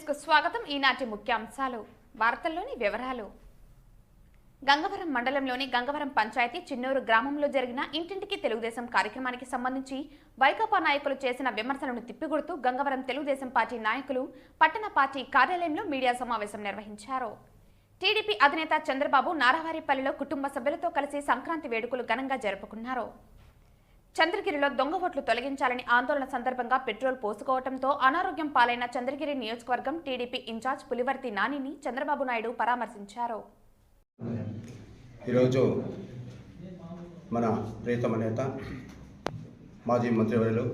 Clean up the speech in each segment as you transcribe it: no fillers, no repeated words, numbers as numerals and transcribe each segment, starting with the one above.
కు స్వాగతం. ఈనాటి ముఖ్యాంశాలు వార్తల్లోని వివరాలు. గంగవరం మండలంలోని గంగవరం పంచాయతీ చిన్నూరు గ్రామంలో జరిగిన ఇంటింటికి తెలుగుదేశం కార్యక్రమానికి సంబంధించి వైకాపా నాయకులు చేసిన విమర్శలను తిప్పికొడుతూ గంగవరం తెలుగుదేశం పార్టీ నాయకులు పట్టణ పార్టీ కార్యాలయంలో మీడియా సమావేశం నిర్వహించారు. టీడీపీ అధినేత చంద్రబాబు నారావారిపల్లిలో కుటుంబ సభ్యులతో కలిసి సంక్రాంతి వేడుకలు ఘనంగా జరుపుకున్నారు. చంద్రగిరిలో దొంగ ఓట్లు తొలగించాలని ఆందోళన సందర్భంగా పెట్రోల్ పోసుకోవడంతో అనారోగ్యం పాలైన చంద్రగిరి నియోజకవర్గం టీడీపీ ఇన్ఛార్జ్ పులివర్తి నానిని చంద్రబాబు నాయుడు పరామర్శించారు. ఈరోజు మన ప్రియతమ నేత మాజీ మంత్రివర్యులు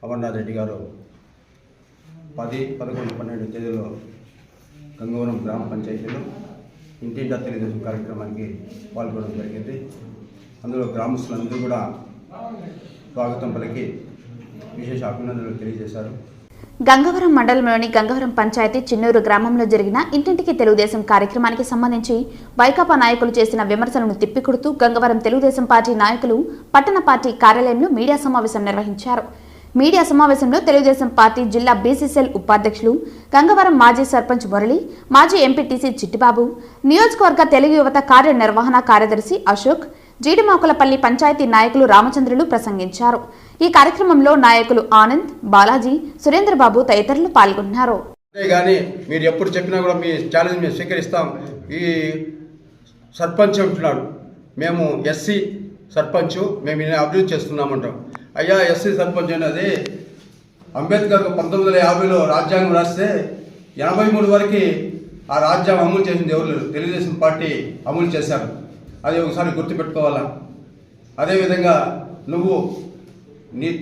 అమర్నాథ్ రెడ్డి గారు 10, 11, 12 తేదీలో గంగవరం గ్రామ పంచాయతీలో ఇంటింటా తెలుగుదేశం కార్యక్రమానికి పాల్గొనడం జరిగింది. అందులో గ్రామస్తులందరూ కూడా స్వాగతం పలికి విశేష అభినందనలు తెలియజేశారు. గంగవరం మండలంలోని గంగవరం పంచాయతీ చిన్నూరు గ్రామంలో జరిగిన ఇంటింటికి తెలుగుదేశం కార్యక్రమానికి సంబంధించి వైకాపా నాయకులు చేసిన విమర్శలను తిప్పికొడుతూ గంగవరం తెలుగుదేశం పార్టీ నాయకులు పట్టణ పార్టీ కార్యాలయంలో మీడియా సమావేశం నిర్వహించారు. మీడియా సమావేశంలో తెలుగుదేశం పార్టీ జిల్లా బీసీసీఎల్ ఉపాధ్యక్షులు గంగవరం మాజీ సర్పంచ్ మురళి, మాజీ ఎంపీటీసీ చిట్టిబాబు, నియోజకవర్గ తెలుగు యువత కార్యనిర్వహణ కార్యదర్శి అశోక్, జీడిమాకులపల్లి పంచాయతీ నాయకులు రామచంద్రులు ప్రసంగించారు. ఈ కార్యక్రమంలో నాయకులు ఆనంద్, బాలాజీ, సురేంద్రబాబు తదితరులు పాల్గొన్నారు. కానీ మీరు ఎప్పుడు చెప్పినా కూడా మీ ఛాలెంజ్ మేము స్వీకరిస్తాం. ఈ సర్పంచ్ అంటున్నాడు, మేము ఎస్సీ సర్పంచ్, మేము అభివృద్ధి చేస్తున్నామంటాం. అయ్యా, ఎస్సీ సర్పంచ్ అనేది అంబేద్కర్ 1950లో రాజ్యాంగం రాస్తే 83 వరకు ఆ రాజ్యాంగం అమలు చేసింది ఎవరు లేరు, తెలుగుదేశం పార్టీ అమలు చేశారు. అది ఒకసారి గుర్తుపెట్టుకోవాలా. అదేవిధంగా నువ్వు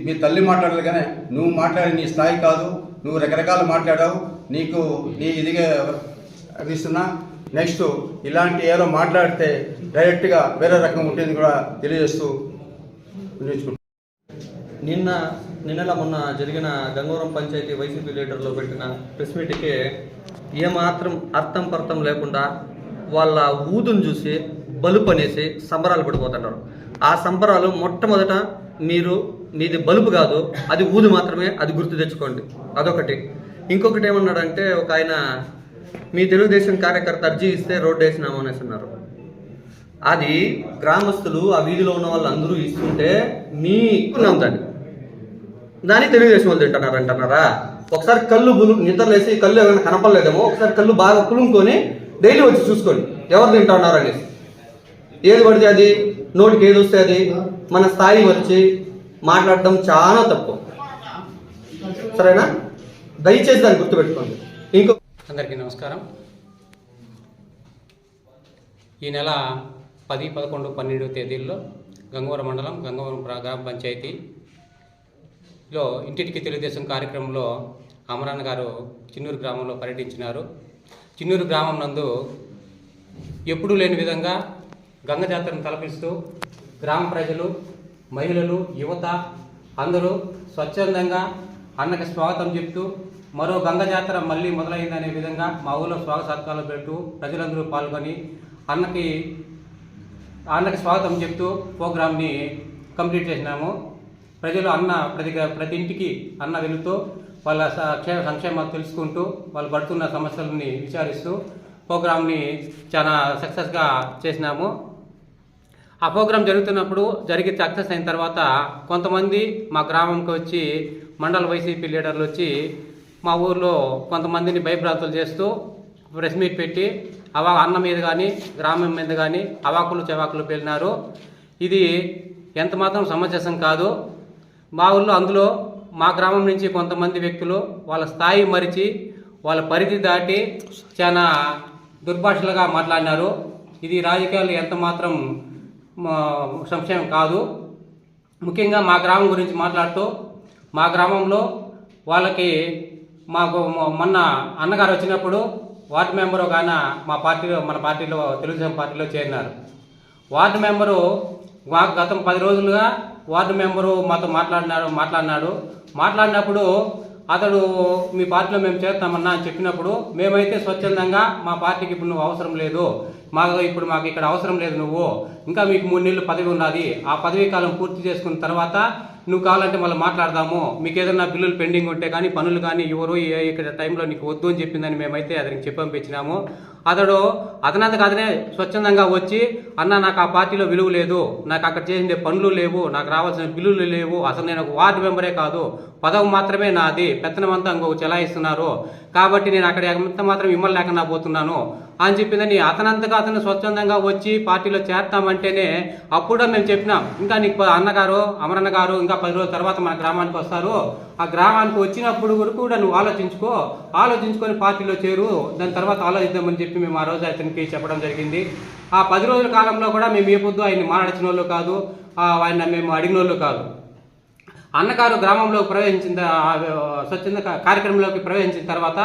మీ తల్లి మాట్లాడాలి, కానీ నువ్వు మాట్లాడే నీ స్థాయి కాదు. నువ్వు రకరకాలు మాట్లాడావు, నీకు నీ ఇదిగా అనిపిస్తున్నా. నెక్స్ట్ ఇలాంటి ఏదో మాట్లాడితే డైరెక్ట్గా వేరే రకం ఉంటుంది కూడా తెలియజేస్తూ నేర్చుకుంటాను. నిన్నలా మొన్న జరిగిన గంగవరం పంచాయతీ వైసీపీ లీడర్లో పెట్టిన ప్రెస్ మీట్కి ఏమాత్రం అర్థం పర్థం లేకుండా వాళ్ళ ఊదును చూసి బలుపు అనేసి సంబరాలు పడిపోతున్నారు. ఆ సంబరాలు మొట్టమొదట మీది బలుపు కాదు, అది ఊదు మాత్రమే, అది గుర్తు తెచ్చుకోండి. అదొకటి. ఇంకొకటి ఏమన్నాడంటే, ఒక ఆయన మీ తెలుగుదేశం కార్యకర్త అర్జీ ఇస్తే రోడ్డు వేసినాము అనేసి అన్నారు. అది గ్రామస్తులు ఆ వీధిలో ఉన్న వాళ్ళు అందరూ ఇస్తుంటే మీకున్నాం దాన్ని తెలుగుదేశం వాళ్ళు తింటున్నారు అంటున్నారా? ఒకసారి కళ్ళు నిద్రలేసి కళ్ళు ఏమైనా కనపడలేదేమో ఒకసారి కళ్ళు బాగా పులుముకొని డైలీ వచ్చి చూసుకోండి ఎవరు తింటున్నారు అనేసి. ఏది పడితే అది, నోటికి ఏది వస్తే అది, మన స్థాయి వచ్చి మాట్లాడడం చాలా తప్పు. సరేనా? దయచేసి దాన్ని గుర్తుపెట్టుకోండి. అందరికీ నమస్కారం. ఈ నెల 10, 11, 12 తేదీల్లో గంగవరం మండలం గంగవరం గ్రామ పంచాయతీలో ఇంటింటికి తెలుగుదేశం కార్యక్రమంలో అమరన్న గారు చిన్నూరు గ్రామంలో పర్యటించినారు. చిన్నూరు గ్రామం నందు ఎప్పుడూ లేని విధంగా గంగ జాతరను తలపిస్తూ గ్రామ ప్రజలు, మహిళలు, యువత అందరూ స్వచ్ఛందంగా అన్నకి స్వాగతం చెప్తూ మరో గంగ జాతర మళ్ళీ మొదలైందనే విధంగా మా ఊళ్ళో స్వాగత సత్కారాలు పెడుతూ ప్రజలందరూ పాల్గొని అన్నకి స్వాగతం చెప్తూ ప్రోగ్రామ్ని కంప్లీట్ చేసినాము. ప్రజలు ప్రతి ఇంటికి అన్న వెళుతూ వాళ్ళ సంక్షేమాలు తెలుసుకుంటూ వాళ్ళు పడుతున్న సమస్యలని విచారిస్తూ ప్రోగ్రామ్ని చాలా సక్సెస్గా చేసినాము. ఆ ప్రోగ్రాం జరిగి సక్సెస్ అయిన తర్వాత కొంతమంది మా గ్రామంకి వచ్చి మండల వైసీపీ లీడర్లు వచ్చి మా ఊర్లో కొంతమందిని భయభ్రాంతులు చేస్తూ ప్రెస్ మీట్ పెట్టి అన్న మీద కానీ గ్రామం మీద కానీ అవాకులు చెవాకులు పేలినారు. ఇది ఎంత మాత్రం సమంజసం కాదు. మా ఊళ్ళో అందులో మా గ్రామం నుంచి కొంతమంది వ్యక్తులు వాళ్ళ స్థాయి మరిచి వాళ్ళ పరిధి దాటి చాలా దుర్భాషలుగా మాట్లాడినారు. ఇది రాజకీయాలు ఎంత మాత్రం సంక్షేమం కాదు. ముఖ్యంగా మా గ్రామం గురించి మాట్లాడుతూ మా గ్రామంలో వాళ్ళకి మొన్న అన్నగారు వచ్చినప్పుడు వార్డు మెంబరు కానీ మన పార్టీలో తెలుగుదేశం పార్టీలో చేరినారు. వార్డు మెంబరు మాకు గత 10 రోజులుగా వార్డు మెంబరు మాతో మాట్లాడినప్పుడు అతడు మీ పార్టీలో మేము చేస్తామన్నా అని చెప్పినప్పుడు మేమైతే స్వచ్ఛందంగా మా పార్టీకి ఇప్పుడు నువ్వు అవసరం లేదు, మాకు ఇక్కడ అవసరం లేదు, నువ్వు ఇంకా మీకు 3 నెలలు పదవి ఉన్నది, ఆ పదవీ కాలం పూర్తి చేసుకున్న తర్వాత నువ్వు కావాలంటే మళ్ళీ మాట్లాడదాము, మీకు ఏదైనా బిల్లులు పెండింగ్ ఉంటే కానీ పనులు కానీ ఎవరు ఇక్కడ టైంలో నీకు వద్దు అని చెప్పిందని మేమైతే అతనికి చెప్పి పంపించినాము. అతనంతకు అతనే స్వచ్ఛందంగా వచ్చి, అన్న నాకు ఆ పార్టీలో విలువ లేదు, నాకు అక్కడ చేసిన పనులు లేవు, నాకు రావాల్సిన బిల్లులు లేవు, అసలు నేను ఒక వార్డు మెంబరే కాదు, పదవి మాత్రమే నాది, పెత్తనమంతా ఇంకొక చెలాయిస్తున్నారు, కాబట్టి నేను అక్కడ ఎంత మాత్రం మిమ్మల్ని లేకుండా పోతున్నాను అని చెప్పిందని అతనంతగా అతను స్వచ్ఛందంగా వచ్చి పార్టీలో చేరతామంటేనే అప్పుడు మేము చెప్పినాం, ఇంకా నీకు అన్నగారు అమరన్న గారు ఇంకా 10 రోజుల తర్వాత మన గ్రామానికి వస్తారు, ఆ గ్రామానికి వచ్చినప్పుడు కూడా నువ్వు ఆలోచించుకొని పార్టీలో చేరు, దాని తర్వాత ఆలోచిద్దామని చెప్పి మేము ఆ రోజు అతనికి చెప్పడం జరిగింది. ఆ 10 రోజుల కాలంలో కూడా మేము ఏ పొద్దు ఆయన్ని మాట్లాడిన వాళ్ళు కాదు, ఆయన మేము అడిగిన వాళ్ళు కాదు. అన్నగారు గ్రామంలోకి ప్రవేశించిన స్వచ్ఛంద కార్యక్రమంలోకి ప్రవేశించిన తర్వాత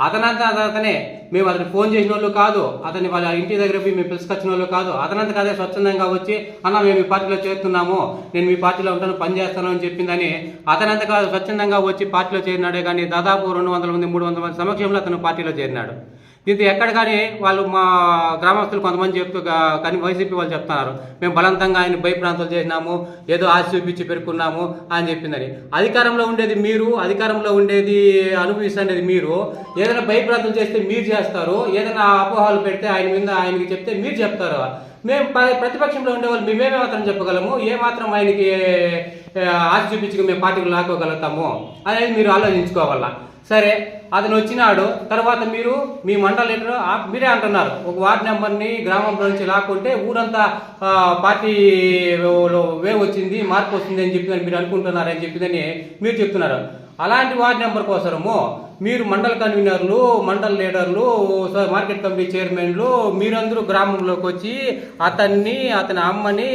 అతనే మేము అతనికి ఫోన్ చేసిన వాళ్ళు కాదు, అతన్ని వాళ్ళ ఇంటి దగ్గర పోయి మేము పిలుచుకొచ్చిన వాళ్ళు కాదు, అతనంతకు అదే స్వచ్ఛందంగా వచ్చి అన్న మేము ఈ పార్టీలో చేరుతున్నాము, నేను మీ పార్టీలో ఉంటాను, పని చేస్తాను అని చెప్పిందని అతనంతగా స్వచ్ఛందంగా వచ్చి పార్టీలో చేరినాడే కానీ దాదాపు 200 మంది 300 మంది సమక్షంలో అతను పార్టీలో చేరినాడు. దీంతో ఎక్కడ కానీ వాళ్ళు మా గ్రామస్తులు కొంతమంది కానీ వైసీపీ వాళ్ళు చెప్తున్నారు, మేము బలవంతంగా ఆయన భయప్రాంతాలు చేసినాము, ఏదో ఆశ చూపించి పెరుక్కున్నాము అని చెప్పిందని. అధికారంలో ఉండేది మీరు, అధికారంలో ఉండేది అనుభవిస్తుండేది మీరు. ఏదైనా భయప్రాంతాలు చేస్తే మీరు చేస్తారు, ఏదైనా అపోహలు పెడితే ఆయనకి చెప్తే మీరు చెప్తారు. మేము ప్రతిపక్షంలో ఉండేవాళ్ళు మేమేమే మాత్రం చెప్పగలము, ఏమాత్రం ఆయనకి ఆశ చూపించి మేము పార్టీలు లాక్కోగలుగుతాము అనేది మీరు ఆలోచించుకోవాలా. సరే, అతను వచ్చినాడు తర్వాత మీరు మీ మండల లీడర్ మీరే అంటున్నారు, ఒక వార్డు నెంబర్ని గ్రామంలో నుంచి లాక్కుంటే ఊరంతా పార్టీ వేవ్ వచ్చింది, మార్పు వస్తుంది అని చెప్పి మీరు అనుకుంటున్నారని చెప్పిందని మీరు చెప్తున్నారు. అలాంటి వార్డు నెంబర్ కోసము మీరు మండల కన్వీనర్లు, మండల లీడర్లు, మార్కెట్ కమిటీ చైర్మన్లు మీరందరూ గ్రామంలోకి వచ్చి అతన్ని అతని అమ్మని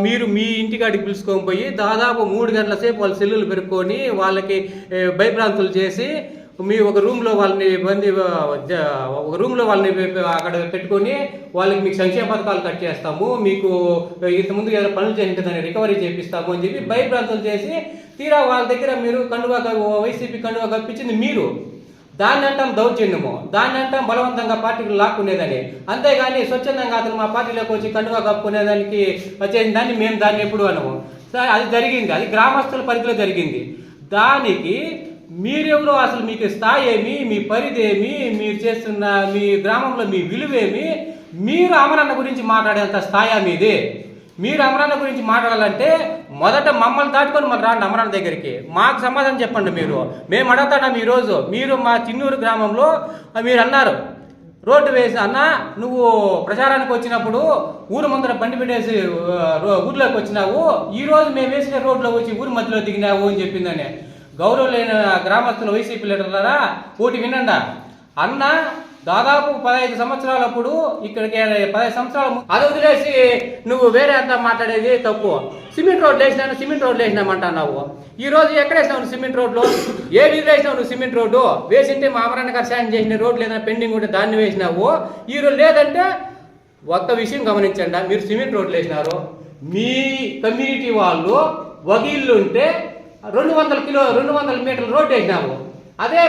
మీరు మీ ఇంటికాడికి పిలుచుకొని పోయి దాదాపు 3 గంటల సేపు వాళ్ళ సెల్లులు పెరుక్కొని వాళ్ళకి భయభ్రాంతులు చేసి మీ ఒక రూమ్లో వాళ్ళని అక్కడ పెట్టుకొని వాళ్ళకి మీకు సంక్షేమ పథకాలు కట్ చేస్తాము, మీకు ఇంతకుముందు ఏదైనా పనులు చేసింటే దాన్ని రికవరీ చేపిస్తాము అని చెప్పి భయభ్రాంతులు చేసి తీరా వాళ్ళ దగ్గర మీరు వైసీపీ కండువా కప్పించింది మీరు. దాన్ని అంటాం దౌర్జన్యము, దాన్ని అంటాం బలవంతంగా పార్టీలు లాక్కునేదని. అంతేగాని స్వచ్ఛందంగా అతను మా పార్టీలోకి వచ్చి కండువా కప్పుకునేదానికి వచ్చేసిన దాన్ని మేము దాన్ని ఎప్పుడు అనము. సరే, అది జరిగింది, అది గ్రామస్తుల పరిధిలో జరిగింది. దానికి మీరెవరో, అసలు మీకు స్థాయి ఏమి, మీ పరిధి ఏమి, మీరు చేస్తున్న మీ గ్రామంలో మీ విలువేమి, మీరు అమరన్న గురించి మాట్లాడేంత స్థాయి మీది. మీరు అమరన్న గురించి మాట్లాడాలంటే మొదట మమ్మల్ని దాటుకొని మరి రాండి అమరన్న దగ్గరికి, మాకు సమాధానం చెప్పండి. మేము అడుగుతాం ఈరోజు, మీరు మా చిన్నూరు గ్రామంలో మీరు అన్నారు రోడ్డు వేసి, అన్న నువ్వు ప్రచారానికి వచ్చినప్పుడు ఊరు ముందర బండి పెట్టేసి ఊర్లోకి వచ్చినావు, ఈరోజు మేము వేసిన రోడ్లో వచ్చి ఊరి మధ్యలో దిగినావు అని చెప్పిందని. గౌరవం లేని గ్రామస్తుల వైసీపీ లీడర్లారా, ఓటి వినండా. అన్న దాదాపు 15 సంవత్సరాలప్పుడు ఇక్కడికి 15 సంవత్సరాలు అది వదిలేసి నువ్వు వేరే అంతా మాట్లాడేది తప్పు. సిమెంట్ రోడ్లు వేసినామంటున్నావు, ఈ రోజు ఎక్కడ వేసినావు సిమెంట్ రోడ్లు? ఏ వీధిలో వేసినావు నువ్వు సిమెంట్ రోడ్డు? వేసింటే మా అమరన్న గారు శాంక్షన్ చేసిన రోడ్లు ఏదైనా పెండింగ్ ఉంటే దాన్ని వేసినావు. ఈ రోజు లేదంటే ఒక్క విషయం గమనించండి, మీరు సిమెంట్ రోడ్లు వేసినారు, మీ కమ్యూనిటీ వాళ్ళు ఒక ఇల్లు ఉంటే 200 మీటర్ల రోడ్డు వేసినాము. అదే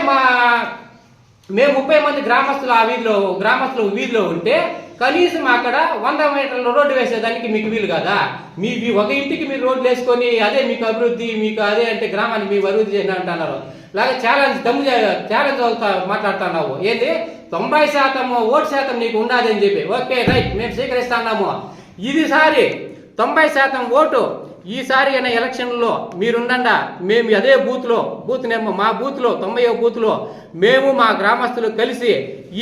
మేము 30 మంది గ్రామస్తులు వీధిలో ఉంటే కనీసం అక్కడ 100 మీటర్ల రోడ్డు వేసేదానికి మీకు వీలు కదా? మీ ఒక ఇంటికి మీరు రోడ్లు వేసుకొని అదే మీకు అభివృద్ధి, మీకు అదే అంటే గ్రామానికి మీకు అభివృద్ధి చేసిన అంటున్నారు. లాగా ఛాలెంజ్ మాట్లాడుతున్నావు. ఏంది 90% ఓటు శాతం నీకు ఉండాలి అని చెప్పి. ఓకే, రైట్, మేము స్వీకరిస్తున్నాము. ఇది సారి 90% ఓటు ఈసారి అయిన ఎలక్షన్లో మీరుండండా, మేము అదే బూత్ నెంబర్ మా బూత్లో 90వ బూత్లో మేము మా గ్రామస్తులు కలిసి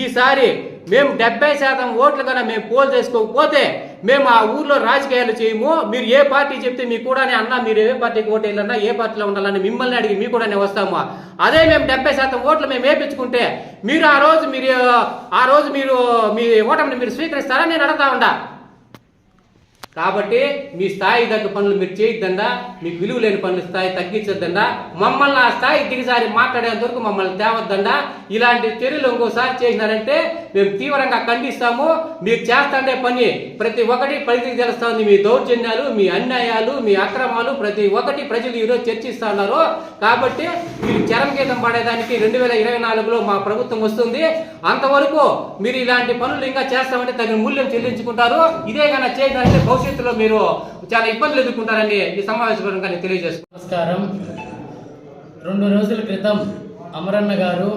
ఈసారి మేము 70% ఓట్లు కన్నా మేము పోల్ చేసుకోకపోతే మేము ఆ ఊర్లో రాజకీయాలు చేయము. మీరు ఏ పార్టీ చెప్తే మీకు కూడా అన్నా మీరు ఏ పార్టీకి ఓటు వేయాలన్నా ఏ పార్టీలో ఉండాలని మిమ్మల్ని అడిగి మీకు కూడా వస్తాము. అదే మేము 70% ఓట్లు మేము వేయించుకుంటే మీరు ఆ రోజు మీరు మీ ఓటమిని మీరు స్వీకరిస్తారా నేను అడగతా ఉండా. కాబట్టి మీ స్థాయి తగ్గ పనులు మీరు చేయొద్దండా, మీకు విలువ లేని పనులు స్థాయి తగ్గించొద్దండా, మమ్మల్ని ఆ స్థాయి దిగసారి మాట్లాడేంత వరకు మమ్మల్ని తేవద్దండా. ఇలాంటి చర్యలు ఇంకోసారి చేసినారంటే మేము తీవ్రంగా ఖండిస్తాము. మీరు చేస్తాండే పని ప్రతి ఒక్కటి ప్రజలకు తెలుస్తా ఉంది. మీ దౌర్జన్యాలు, మీ అన్యాయాలు, మీ అక్రమాలు ప్రతి ఒక్కటి ప్రజలు ఈరోజు చర్చిస్తా ఉన్నారు. కాబట్టి మీరు చరమగీతం పడేదానికి 2024లో మా ప్రభుత్వం వస్తుంది. అంతవరకు మీరు ఇలాంటి పనులు ఇంకా చేస్తామంటే తగిన మూల్యం చెల్లించుకుంటారు. ఇదే కన్నా చేయడానికి భవిష్యత్తు భవిష్యత్తులో మీరు చాలా ఇబ్బందులు ఎదుర్కొంటారని ఈ సమావేశపూర్వకంగా నేను తెలియజేస్తున్నాను. నమస్కారం. 2 రోజుల క్రితం అమరన్న గారు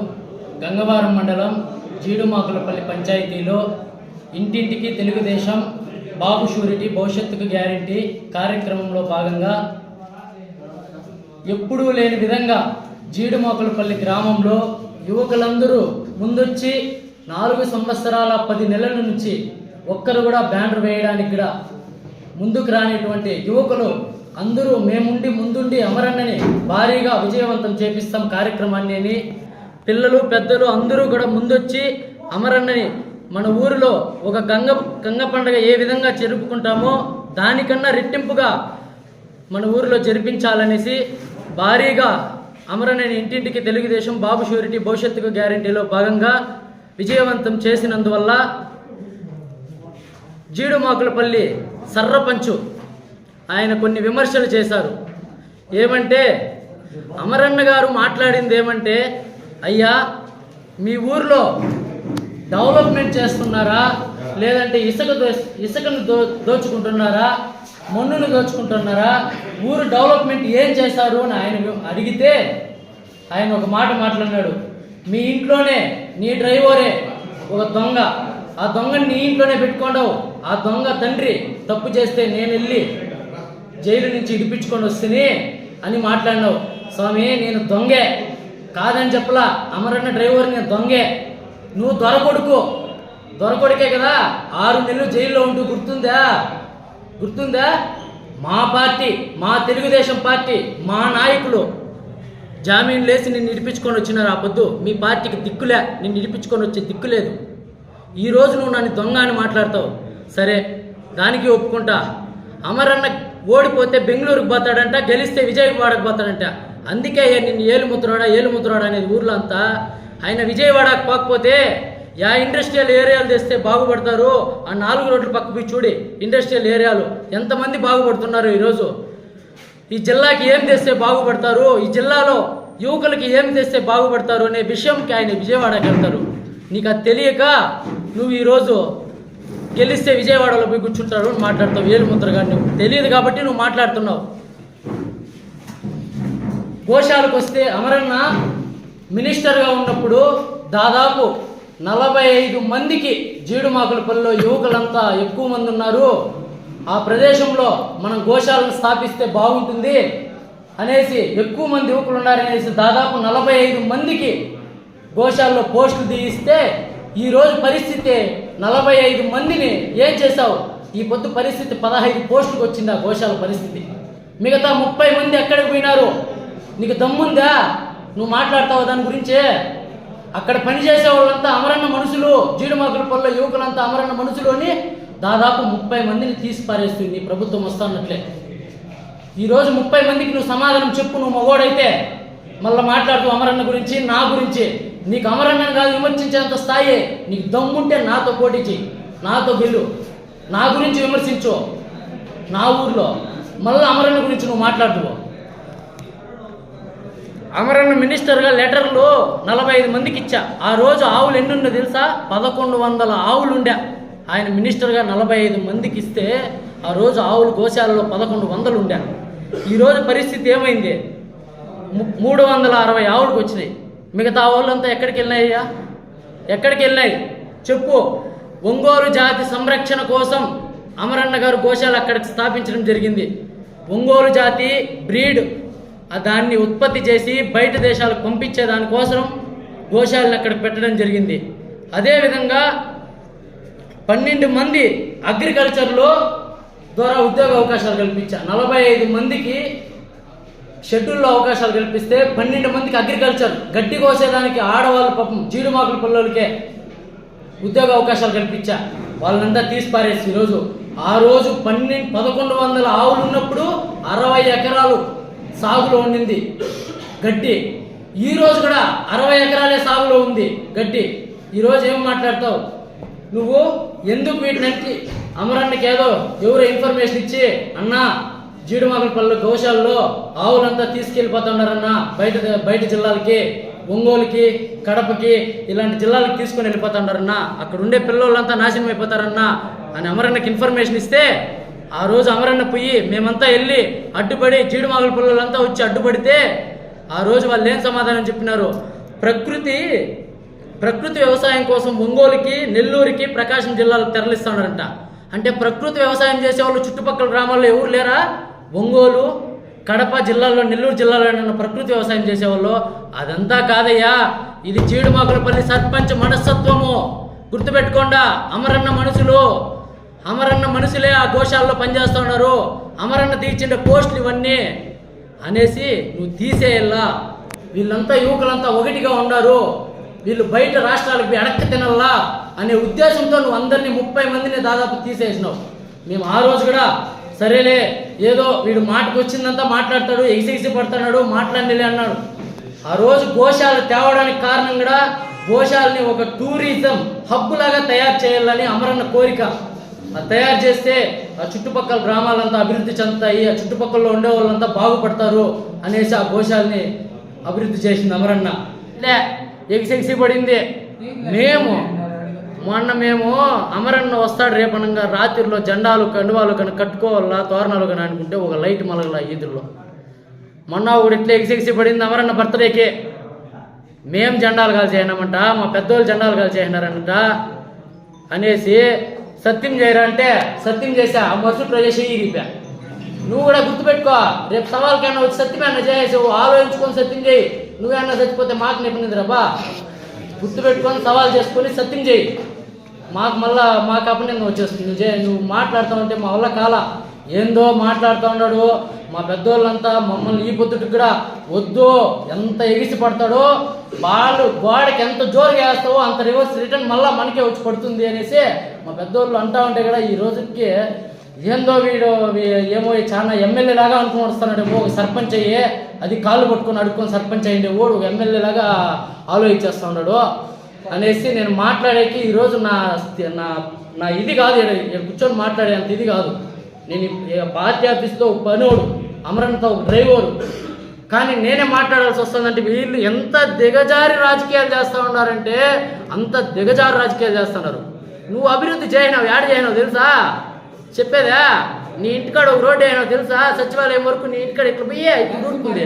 గంగవరం మండలం జీడుమాకులపల్లి పంచాయతీలో ఇంటింటికి తెలుగుదేశం బాబు షూరిటీ భవిష్యత్తుకు గ్యారెంటీ కార్యక్రమంలో భాగంగా ఎప్పుడూ లేని విధంగా జీడుమాకులపల్లి గ్రామంలో యువకులందరూ ముందొచ్చి 4 సంవత్సరాల 10 నెలల నుంచి ఒక్కరు కూడా బ్యానర్ వేయడానికి కూడా ముందుకు రానిటువంటి యువకులు అందరూ ముందుండి అమరన్నని భారీగా విజయవంతం చేపిస్తాం కార్యక్రమాన్ని అని పిల్లలు పెద్దలు అందరూ కూడా ముందొచ్చి అమరన్నని మన ఊరిలో ఒక గంగ పండుగ ఏ విధంగా జరుపుకుంటామో దానికన్నా రెట్టింపుగా మన ఊరిలో జరిపించాలనేసి భారీగా అమరన్నని ఇంటింటికి తెలుగుదేశం బాబు షూరిటీ భవిష్యత్తుకు గ్యారెంటీలో భాగంగా విజయవంతం చేసినందువల్ల జీడుమాకులపల్లి సర్రపంచు ఆయన కొన్ని విమర్శలు చేశారు. ఏమంటే అమరన్న గారు మాట్లాడింది ఏమంటే, అయ్యా మీ ఊర్లో డెవలప్మెంట్ చేస్తున్నారా లేదంటే ఇసుకను దోచుకుంటున్నారా, మన్నును దోచుకుంటున్నారా, ఊరు డెవలప్మెంట్ ఏం చేశారు అని ఆయన అడిగితే ఆయన ఒక మాట మాట్లాడినాడు. మీ ఇంట్లోనే నీ డ్రైవరే ఒక దొంగ, ఆ దొంగని నీ ఇంట్లోనే పెట్టుకోండావు, ఆ దొంగ తండ్రి తప్పు చేస్తే నేను వెళ్ళి జైలు నుంచి ఇడిపించుకొని వస్తేనే అని మాట్లాడినావు. స్వామి నేను దొంగే కాదని చెప్పలా, అమరన్న డ్రైవర్ నేను దొంగే, నువ్వు దొరకొడుకే కదా 6 నెలలు జైల్లో ఉంటూ గుర్తుందా మా పార్టీ, మా తెలుగుదేశం పార్టీ, మా నాయకులు జామీన్ లేసి నిన్ను ఇడిపించుకొని వచ్చినారు. ఆ పొద్దు మీ పార్టీకి దిక్కులే, నిన్ను ఇడిపించుకొని వచ్చే దిక్కు లేదు. ఈరోజు నువ్వు నన్ను దొంగ అని మాట్లాడతావు. సరే దానికి ఒప్పుకుంటా. అమరన్న ఓడిపోతే బెంగళూరుకు పోతాడంట, గెలిస్తే విజయవాడకు పోతాడంట. అందుకే నిన్ను ఏలుముద్రాడా అనేది ఊర్లో అంతా. ఆయన విజయవాడకు పోకపోతే యా ఇండస్ట్రియల్ ఏరియాలు తెస్తే బాగుపడతారు. ఆ 4 రోడ్ల పక్క పోయి చూడి ఇండస్ట్రియల్ ఏరియాలు ఎంతమంది బాగుపడుతున్నారు. ఈరోజు ఈ జిల్లాకి ఏం తెస్తే బాగుపడతారు, ఈ జిల్లాలో యువకులకి ఏం తెస్తే బాగుపడతారు అనే విషయంకి ఆయన విజయవాడకి వెళ్తారు. నీకు అది తెలియక నువ్వు ఈరోజు గెలిస్తే విజయవాడలో పోయి కూర్చుంటారు అని మాట్లాడతావు. ఏలుముద్రగా నువ్వు తెలియదు కాబట్టి నువ్వు మాట్లాడుతున్నావు. గోశాలకు వస్తే అమరన్న మినిస్టర్గా ఉన్నప్పుడు దాదాపు 45 మందికి జీడుమాకులపల్లిలో యువకులంతా ఎక్కువ మంది ఉన్నారు. ఆ ప్రదేశంలో మనం గోశాలను స్థాపిస్తే బాగుంటుంది అనేసి ఎక్కువ మంది యువకులు ఉన్నారనేసి దాదాపు 45 మందికి గోశాలలో పోస్టులు తీయిస్తే ఈరోజు పరిస్థితి 45 మందిని ఏం చేశావు? ఈ పొద్దు పరిస్థితి 15 పోస్టులకు వచ్చింది ఆ గోశాల పరిస్థితి. మిగతా 30 మంది ఎక్కడికి పోయినారు? నీకు దమ్ముందా? నువ్వు మాట్లాడతావు దాని గురించే? అక్కడ పనిచేసే వాళ్ళంతా అమరన్న మనుషులు, జీడుమాకులపల్లిలో యువకులంతా అమరన్న మనుషులు అని దాదాపు 30 మందిని తీసి పారేస్తుంది నీ ప్రభుత్వం వస్తానట్లే. ఈరోజు 30 మందికి నువ్వు సమాధానం చెప్పు. నువ్వు మగోడైతే మళ్ళీ మాట్లాడుతూ అమరన్న గురించి, నా గురించి. నీకు అమరన్నను కాదు విమర్శించేంత స్థాయి. నీకు దమ్ముంటే నాతో పోటీ చెయ్యి, నాతో గెలు, నా గురించి విమర్శించు. నా ఊర్లో మళ్ళీ అమరన్న గురించి నువ్వు మాట్లాడుతూ. అమరన్న మినిస్టర్గా లెటర్లు 45 మందికి ఇచ్చా. ఆ రోజు ఆవులు ఎన్ని ఉండే తెలుసా? 1100 ఆవులు ఉండే. ఆయన మినిస్టర్గా 45 మందికి ఇస్తే ఆ రోజు ఆవులు గోశాలలో 1100 ఉండే. ఈరోజు పరిస్థితి ఏమైంది? 360 ఆవులకు వచ్చినాయి. మిగతా ఆవులంతా ఎక్కడికి వెళ్ళినాయ్యా? ఎక్కడికి వెళ్ళినాయి చెప్పు? ఒంగోలు జాతి సంరక్షణ కోసం అమరన్న గారు గోశాల అక్కడికి స్థాపించడం జరిగింది. ఒంగోలు జాతి బ్రీడ్ దాన్ని ఉత్పత్తి చేసి బయట దేశాలకు పంపించే దానికోసం గోశాలను అక్కడ పెట్టడం జరిగింది. అదేవిధంగా 12 మంది అగ్రికల్చర్లో ద్వారా ఉద్యోగ అవకాశాలు కల్పించా. 45 మందికి షెడ్యూల్లో అవకాశాలు కల్పిస్తే 12 మందికి అగ్రికల్చర్ గడ్డి కోసేదానికి ఆడవాళ్ళు పాపం జీడుమాకులపల్లికే ఉద్యోగ అవకాశాలు కల్పించా. వాళ్ళంతా తీసి పారేసి ఈరోజు ఆ రోజు 1100 ఆవులు ఉన్నప్పుడు 60 ఎకరాలు సాగులో ఉండింది గడ్డి. ఈరోజు కూడా 60 ఎకరాలే సాగులో ఉంది గడ్డి. ఈరోజు ఏం మాట్లాడతావు నువ్వు? ఎందుకు వీటినంటే అమరన్నకి ఏదో ఎవరో ఇన్ఫర్మేషన్ ఇచ్చి, అన్నా జీడుమాకులపల్లి గోశాలలో ఆవులంతా తీసుకెళ్ళిపోతున్నారన్నా బయట జిల్లాలకి, ఒంగోలుకి, కడపకి ఇలాంటి జిల్లాలకు తీసుకొని వెళ్ళిపోతున్నారన్నా, అక్కడ ఉండే పిల్లలంతా నాశనం అయిపోతారన్నా అని అమరన్నకి ఇన్ఫర్మేషన్ ఇస్తే ఆ రోజు అమరన్న పోయి మేమంతా వెళ్ళి అడ్డుపడి జీడిమాగుల పిల్లలంతా వచ్చి అడ్డుపడితే ఆ రోజు వాళ్ళు ఏం సమాధానం చెప్పినారు? ప్రకృతి వ్యవసాయం కోసం ఒంగోలుకి, నెల్లూరుకి, ప్రకాశం జిల్లాలకు తరలిస్తున్నారంట. అంటే ప్రకృతి వ్యవసాయం చేసేవాళ్ళు చుట్టుపక్కల గ్రామాల్లో ఎవరు లేరా? ఒంగోలు, కడప జిల్లాలో, నెల్లూరు జిల్లాలో ఉన్న ప్రకృతి వ్యవసాయం చేసేవాళ్ళు. అదంతా కాదయ్యా, ఇది జీడిమాకులపల్లి సర్పంచ్ మనస్తత్వము. గుర్తుపెట్టుకోండా, అమరన్న మనుషులే ఆ గోశాలలో పనిచేస్తూ ఉన్నారు. అమరన్న తీర్చిన పోస్టులు ఇవన్నీ అనేసి నువ్వు తీసేయాలా. వీళ్ళంతా యువకులంతా ఒకటిగా ఉన్నారు, వీళ్ళు బయట రాష్ట్రాలకు అడక్క తినల్లా అనే ఉద్దేశంతో నువ్వు అందరినీ 30 మందిని దాదాపు తీసేసినావు. మేము ఆ రోజు కూడా సరేలే, ఏదో వీడు మాటకు వచ్చిందంతా మాట్లాడతాడు, ఎగిసి పడుతున్నాడు, మాట్లాడలే అన్నాడు. ఆ రోజు గోశాల తేవడానికి కారణం కూడా గోశాలని ఒక టూరిజం హబ్ లాగా తయారు చేయాలని అమరన్న కోరిక. అది తయారు చేస్తే ఆ చుట్టుపక్కల గ్రామాలంతా అభివృద్ధి చెందుతాయి, ఆ చుట్టుపక్కల ఉండే వాళ్ళంతా బాగుపడతారు అనేసి ఆ గోశాలని అభివృద్ధి చేసింది అమరన్న. లే, ఎగిసి పడింది. మేము అమరన్న వస్తాడు రేపనంగా రాత్రిలో జెండాలు కండువాలు కనుక కట్టుకోవాలా, తోరణాలు కానీ అనుకుంటే ఒక లైట్ మలగల ఈదుల్లో. మొన్న ఒకటి ఇట్లా ఎగిసి పడింది అమరన్న బర్త్డేకి. మేము జెండాలు కాల్చేయనామంట, మా పెద్దోళ్ళు జెండాలు కాల్చేసినారంట అనేసి సత్యం చేయరా అంటే సత్యం చేసా. ఆ మరుసటి రోజు చేయిరిపా. నువ్వు కూడా గుర్తుపెట్టుకో, రేపు సవాల్కైనా వచ్చి సత్యమేనా చేసేవు, ఆలోచించుకొని సత్యం చేయి. నువ్వేమన్నా చచ్చిపోతే మాకు నిపుణింది రాబా. గుర్తుపెట్టుకొని సవాల్ చేసుకొని సత్యం చేయి. మాకు అపనిందం వచ్చేస్తుంది. నువ్వు మాట్లాడుతూ ఉంటే మా వల్ల కాల ఏందో మాట్లాడుతూ ఉన్నాడు. మా పెద్దోళ్ళంతా మమ్మల్ని ఈ పొద్దుటికి కూడా వద్దు, ఎంత ఎగిసి పడతాడో, వాళ్ళు గోడకి ఎంత జోరుగా వేస్తావో అంత రిటర్న్ మళ్ళీ మనకే వచ్చి పడుతుంది అనేసి మా పెద్దోళ్ళు అంటా ఉంటే కూడా ఈ రోజుకి ఏందో వీడు ఏమో చాలా ఎమ్మెల్యే లాగా అనుకుని వస్తున్నాడేమో, ఒక సర్పంచ్ అయ్యే అది కాళ్ళు పట్టుకొని అడుక్కొని సర్పంచ్ అయ్యిండే ఓడు ఎమ్మెల్యే లాగా ఆలోచించేస్తూ ఉన్నాడు అనేసి నేను మాట్లాడేకి ఈరోజు నా ఇది కాదు, కూర్చొని మాట్లాడే అంత ఇది కాదు. నేను పార్టీ ఆఫీస్లో ఒక పనోడు, అమరన్నతో ఒక డ్రైవరు, కానీ నేనే మాట్లాడాల్సి వస్తుందంటే వీళ్ళు ఎంత దిగజారి రాజకీయాలు చేస్తూ ఉన్నారంటే అంత దిగజారి రాజకీయాలు చేస్తున్నారు. నువ్వు అభివృద్ధి చేయనావు, యాడ్ చేయనావు తెలుసా? చెప్పేదా? నీ ఇంటికాడ ఒక రోడ్డు అయినావు తెలుసా? సచివాలయం వరకు నీ ఇంటికాడ ఇట్లా పోయే ఇట్లా దూరుతుంది,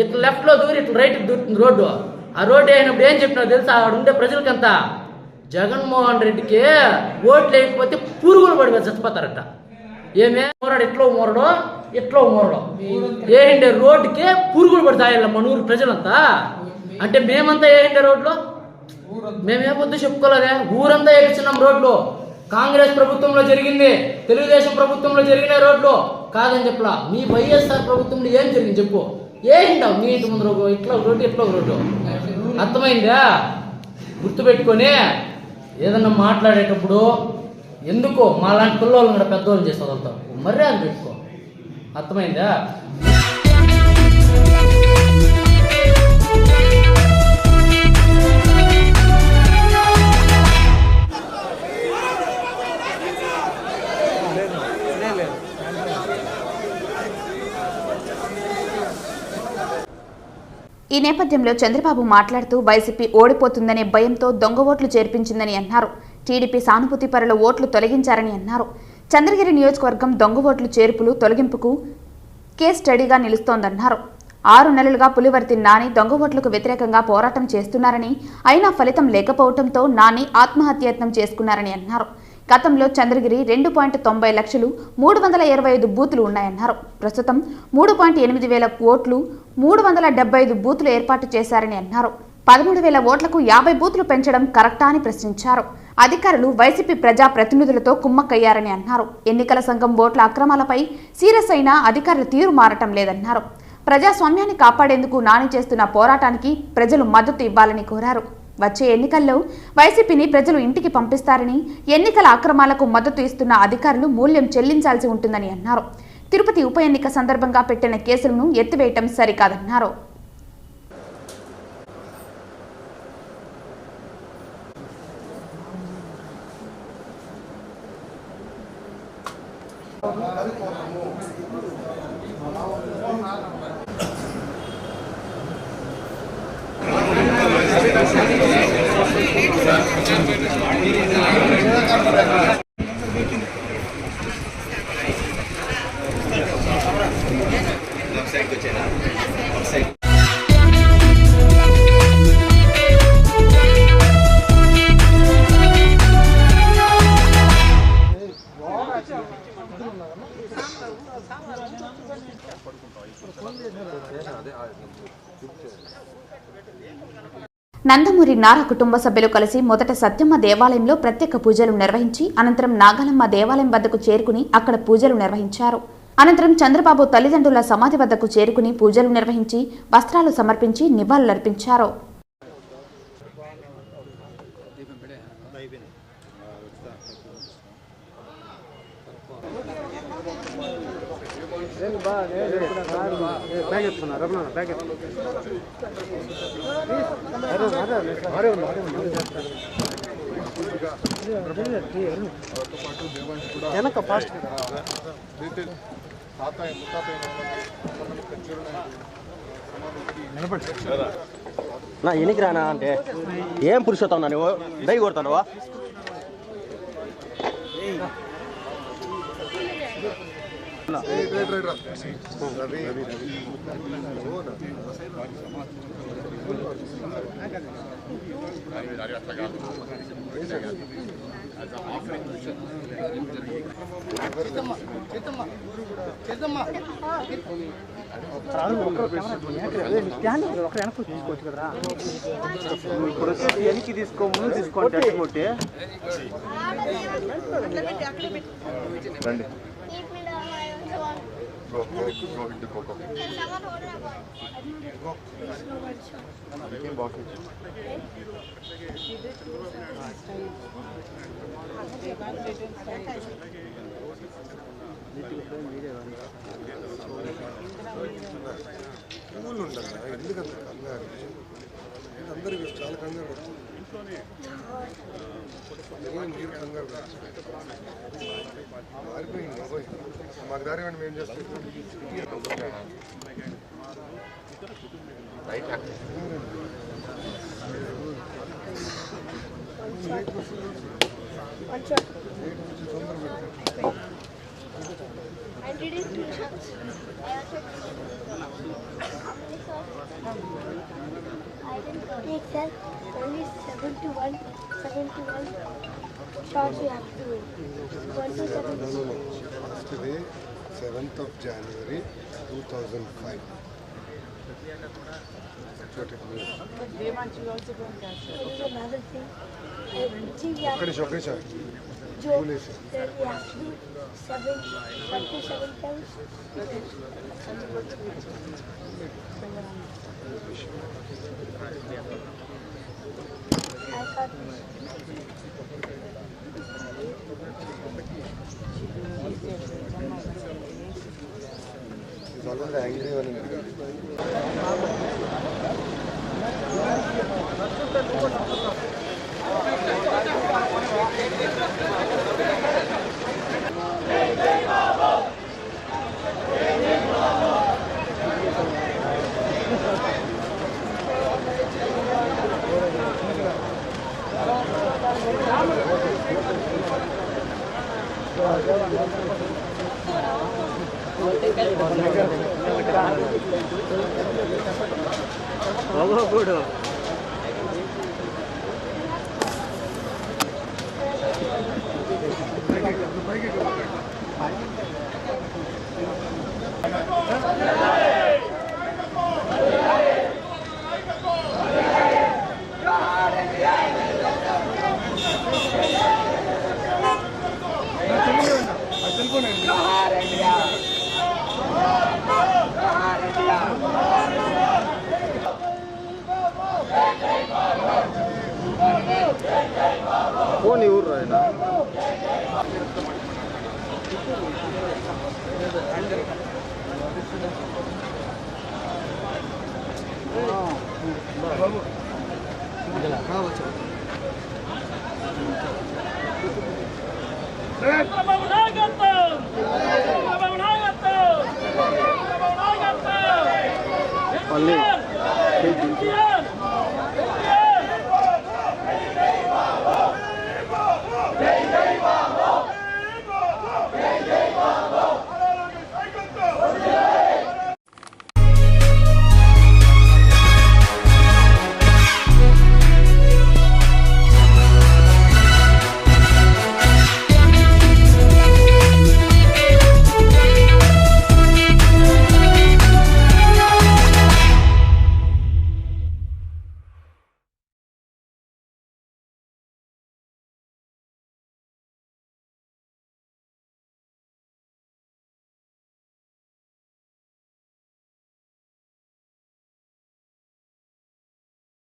ఇట్లా లెఫ్ట్లో దూరి ఇట్లా రైట్కి దూరుతుంది రోడ్డు. ఆ రోడ్డు అయినప్పుడు ఏం చెప్పినావు తెలుసా? ఆడ ఉండే ప్రజలకంతా జగన్మోహన్ రెడ్డికి ఓట్లు వేయకపోతే పురుగులు పడి చచ్చిపోతారట. ఏమే మోరాడు ఎట్లో మోరడో ఏంటే రోడ్డుకే పురుగులు పడతాయి మన ఊరు ప్రజలంతా. అంటే మేమంతా ఏంటే రోడ్లో మేమే పొద్దు చెప్పుకోలేదే, ఊరంతా వేయించున్నాం రోడ్లు. కాంగ్రెస్ ప్రభుత్వంలో జరిగింది, తెలుగుదేశం ప్రభుత్వంలో జరిగిన రోడ్లు కాదని చెప్పలా. మీ వైఎస్ఆర్ ప్రభుత్వంలో ఏం జరిగింది చెప్పు? ఏంటావు నీ ఇంటి ముందు ఇట్లా రోడ్డు ఇట్లా రోడ్డు, అర్థమైందా? గుర్తుపెట్టుకొని ఏదన్నా మాట్లాడేటప్పుడు ఎందుకో మా లాంటి పిల్లలు కూడా పెద్దవాళ్ళు చేసి వదులుతాం, మర్యాద పెట్టుకో, అర్థమైందా? ఈ నేపథ్యంలో చంద్రబాబు మాట్లాడుతూ వైసీపీ ఓడిపోతుందనే భయంతో దొంగ ఓట్లు చేర్పించిందని అన్నారు. టీడీపీ సానుభూతి పరుల ఓట్లు తొలగించారని అన్నారు. చంద్రగిరి నియోజకవర్గం దొంగ ఓట్లు చేర్పులు తొలగింపుకు కేస్ స్టడీగా నిలుస్తోందన్నారు. 6 నెలలుగా పులివర్తి నాని దొంగ ఓట్లకు వ్యతిరేకంగా పోరాటం చేస్తున్నారని, అయినా ఫలితం లేకపోవడంతో నాని ఆత్మహత్యయత్నం చేసుకున్నారని అన్నారు. గతంలో చంద్రగిరి 2.90 లక్షలు 325 బూతులు ఉన్నాయన్నారు. ప్రస్తుతం 3.8 వేల ఓట్లు 375 బూతులు ఏర్పాటు చేశారని అన్నారు. 13,000 ఓట్లకు 50 బూతులు పెంచడం కరెక్టా అని ప్రశ్నించారు. అధికారులు వైసీపీ ప్రజా ప్రతినిధులతో కుమ్మక్కయ్యారని అన్నారు. ఎన్నికల సంఘం ఓట్ల అక్రమాలపై సీరియస్ అయినా అధికారుల తీరు మారటం లేదన్నారు. ప్రజాస్వామ్యాన్ని కాపాడేందుకు నాని చేస్తున్న పోరాటానికి ప్రజలు మద్దతు ఇవ్వాలని కోరారు. వచ్చే ఎన్నికల్లో వైసీపీని ప్రజలు ఇంటికి పంపిస్తారని, ఎన్నికల అక్రమాలకు మద్దతు ఇస్తున్న అధికారులు మూల్యం చెల్లించాల్సి ఉంటుందని అన్నారు. తిరుపతి ఉప ఎన్నిక సందర్భంగా పెట్టిన కేసులను ఎత్తివేయటం సరికాదన్నారు. నందమూరి నారా కుటుంబ సభ్యులు కలిసి మొదట సత్యమ్మ దేవాలయంలో ప్రత్యేక పూజలు నిర్వహించి అనంతరం నాగలమ్మ దేవాలయం వద్దకు చేరుకుని అక్కడ పూజలు నిర్వహించారు. అనంతరం చంద్రబాబు తల్లిదండ్రుల సమాధి వద్దకు చేరుకుని పూజలు నిర్వహించి వస్త్రాలు సమర్పించి నివాళులర్పించారు. నా ఎనికి రానా అంటే ఏం పురుషోత్తావు నువ్వు దై కొడతానువా ఎనికి తీసుకో ముందు తీసుకోండి రండి అందరికీ చాలా కంగారు మారిపోయింది బాబోయ్. మాకు దారి ఇవ్వండి, మేము చేస్తాం. Only 7 to 1 shots you have to win. 1 to 7. No. Last day, 7th of January 2005. But they want you also go and catch it. There is another thing. Okay. Joke. Then we have to do 1 to 7 times. I can't. He's always angry when phone ఊరు ఆయన మళ్ళీ